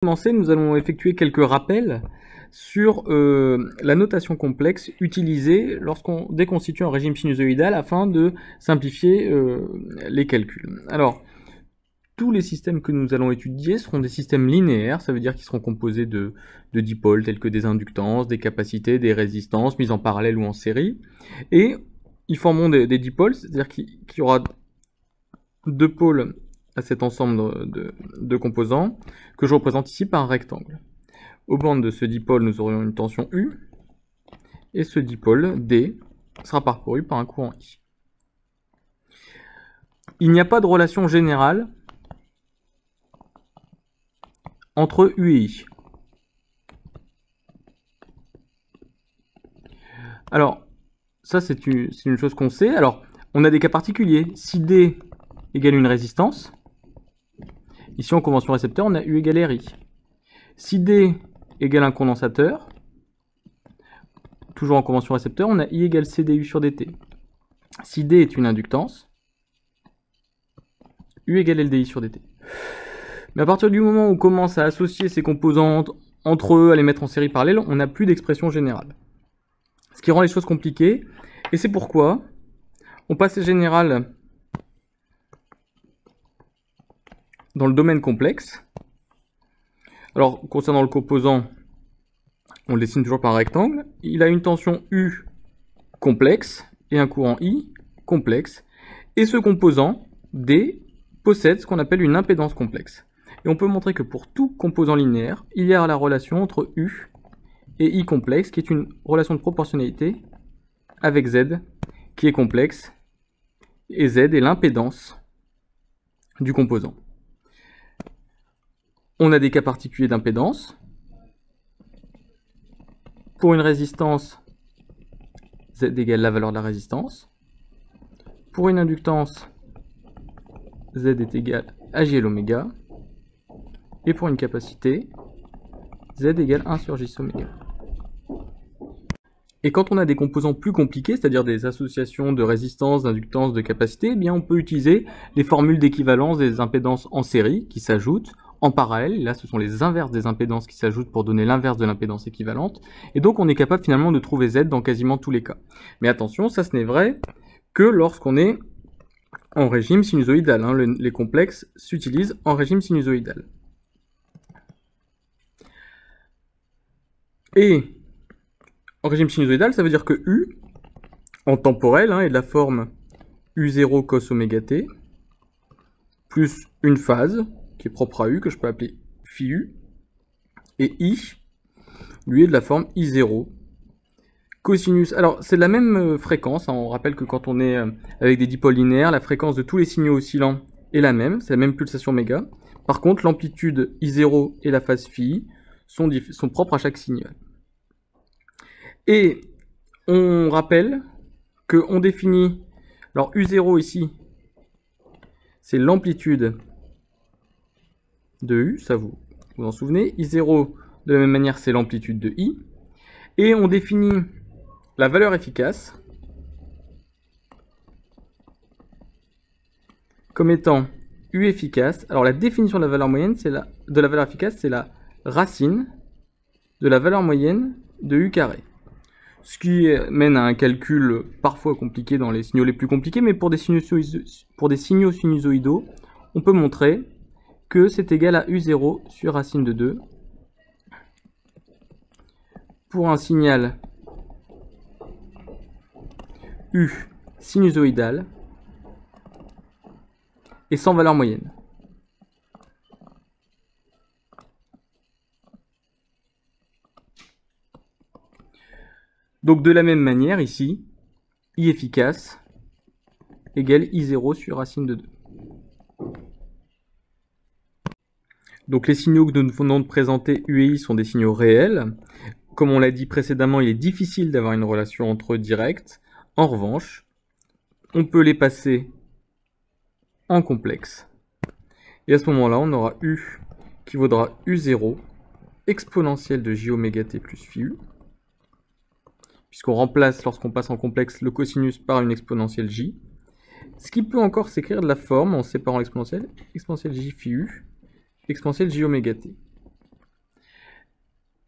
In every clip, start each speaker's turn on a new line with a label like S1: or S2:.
S1: Commencer, nous allons effectuer quelques rappels sur la notation complexe utilisée lorsqu'on déconstitue un régime sinusoïdal afin de simplifier les calculs. Alors, tous les systèmes que nous allons étudier seront des systèmes linéaires, ça veut dire qu'ils seront composés de dipôles tels que des inductances, des capacités, des résistances, mises en parallèle ou en série, et ils formeront des dipôles, c'est-à-dire qu'il y aura deux pôles à cet ensemble de composants que je représente ici par un rectangle. Aux bandes de ce dipôle, nous aurions une tension U, et ce dipôle D sera parcouru par un courant I. Il n'y a pas de relation générale entre U et I. Alors, ça c'est une chose qu'on sait. Alors, on a des cas particuliers. Si D égale une résistance, ici en convention récepteur, on a U égale RI. Si D égale un condensateur, toujours en convention récepteur, on a I égale CDU sur DT. Si D est une inductance, U égale LDI sur DT. Mais à partir du moment où on commence à associer ces composantes entre eux, à les mettre en série parallèle, on n'a plus d'expression générale. Ce qui rend les choses compliquées, et c'est pourquoi on passe les générales dans le domaine complexe. Alors, concernant le composant, on le dessine toujours par un rectangle. Il a une tension U complexe et un courant I complexe. Et ce composant, D, possède ce qu'on appelle une impédance complexe. Et on peut montrer que pour tout composant linéaire, il y a la relation entre U et I complexe, qui est une relation de proportionnalité avec Z, qui est complexe, et Z est l'impédance du composant. On a des cas particuliers d'impédance. Pour une résistance, Z égale la valeur de la résistance. Pour une inductance, Z est égal à JL oméga. Et pour une capacité, Z égale 1 sur J oméga. Et quand on a des composants plus compliqués, c'est-à-dire des associations de résistance, d'inductance, de capacité, eh bien on peut utiliser les formules d'équivalence des impédances en série qui s'ajoutent en parallèle. Là, ce sont les inverses des impédances qui s'ajoutent pour donner l'inverse de l'impédance équivalente. Et donc, on est capable finalement de trouver Z dans quasiment tous les cas. Mais attention, ça ce n'est vrai que lorsqu'on est en régime sinusoïdal. Hein. Les complexes s'utilisent en régime sinusoïdal. Et en régime sinusoïdal, ça veut dire que U, en temporel, est de la forme U0 cos oméga t, plus une phase, qui est propre à U, que je peux appeler phi U, et I, lui, est de la forme I0 cosinus. Alors, c'est la même fréquence, hein. On rappelle que quand on est avec des dipôles linéaires, la fréquence de tous les signaux oscillants est la même, c'est la même pulsation méga. Par contre, l'amplitude I0 et la phase phi I sont propres à chaque signal. Et on rappelle qu'on définit, alors U0 ici, c'est l'amplitude de U, ça vous en souvenez. I0, de la même manière, c'est l'amplitude de I. Et on définit la valeur efficace comme étant U efficace. Alors la définition de la valeur moyenne, de la valeur efficace, c'est la racine de la valeur moyenne de U carré. Ce qui mène à un calcul parfois compliqué dans les signaux les plus compliqués, mais pour des signaux sinusoïdaux, on peut montrer que c'est égal à U0 sur racine de 2 pour un signal U sinusoïdal et sans valeur moyenne. Donc de la même manière, ici, I efficace égale I0 sur racine de 2. Donc les signaux que nous venons de présenter, U et I, sont des signaux réels. Comme on l'a dit précédemment, il est difficile d'avoir une relation entre eux directe. En revanche, on peut les passer en complexe. Et à ce moment-là, on aura U qui vaudra U0 exponentielle de J oméga t plus phi U, puisqu'on remplace, lorsqu'on passe en complexe, le cosinus par une exponentielle J. Ce qui peut encore s'écrire de la forme, en séparant l'exponentielle, exponentielle J phi U, exponentielle J oméga t.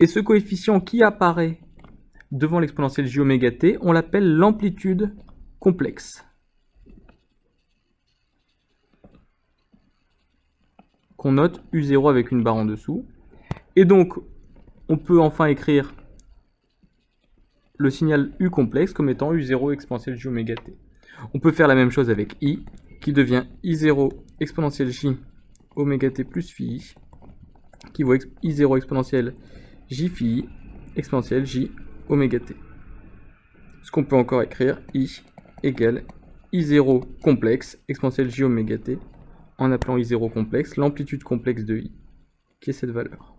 S1: Et ce coefficient qui apparaît devant l'exponentielle j oméga t, on l'appelle l'amplitude complexe, qu'on note U0 avec une barre en dessous. Et donc, on peut enfin écrire le signal U complexe comme étant U0 exponentielle j oméga t. On peut faire la même chose avec I, qui devient I0 exponentielle j oméga t plus phi I, qui vaut I0 exponentielle j phi I exponentielle j oméga t. Ce qu'on peut encore écrire, I égale I0 complexe exponentielle j oméga t, en appelant I0 complexe l'amplitude complexe de I, qui est cette valeur.